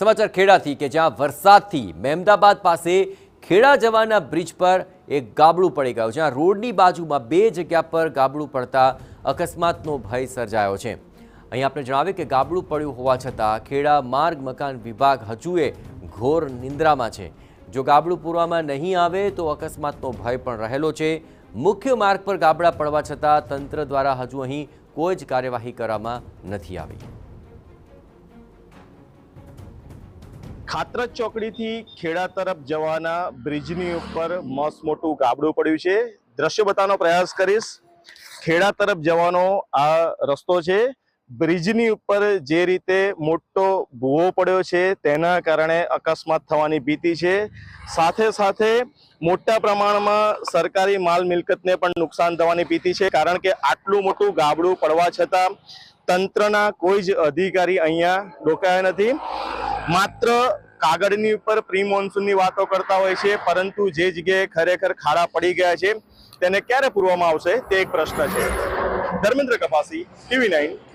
સમાચાર ખેડાથી કે જ્યાં વરસાદથી મહેમદાબાદ પાસે ખેડા જવાના બ્રિજ પર એક ગાબડું પડી ગયું, જ્યાં રોડની બાજુમાં બે જગ્યા પર ગાબડું પડતા અકસ્માતનો ભય સર્જાયો છે। અહીં આપણે જણાવીએ કે ગાબડું પડ્યું હોવા છતાં ખેડા માર્ગ મકાન વિભાગ હજુએ ઘોર નિંદ્રામાં છે। જો ગાબડું પૂરવામાં નહીં આવે તો અકસ્માતનો ભય પણ રહેલો છે। મુખ્ય માર્ગ પર ગાબડા પડવા છતાં તંત્ર દ્વારા હજુ અહીં કોઈ જ કાર્યવાહી કરવામાં નથી આવી। ખાતરજ ચોકડીથી ખેડા તરફ જવાના બ્રિજની ઉપર મસ્ત મોટું ગાબડું પડ્યું છે। દ્રશ્ય બતાવવાનો પ્રયાસ કરીશ। ખેડા તરફ જવાનો આ રસ્તો છે। બ્રિજની ઉપર જે રીતે મોટો ભૂવો પડ્યો છે તેના કારણે અકસ્માત થવાની ભીતિ છે। સાથે સાથે મોટા પ્રમાણમાં સરકારી માલ મિલકતને પણ નુકસાન થવાની ભીતિ છે, કારણ કે આટલું મોટું ગાબડું પડવા છતાં તંત્રના કોઈ જ અધિકારી અહીંયા રોકાયા નથી। માત્ર કાગળની ઉપર પ્રી મોન્સૂનની વાતો કરતા હોય છે, પરંતુ જે જગ્યાએ ખરેખર ખાડા પડી ગયા છે તેને ક્યારે પૂરવામાં આવશે તે એક પ્રશ્ન છે। ધર્મેન્દ્ર કપાસી, TV9।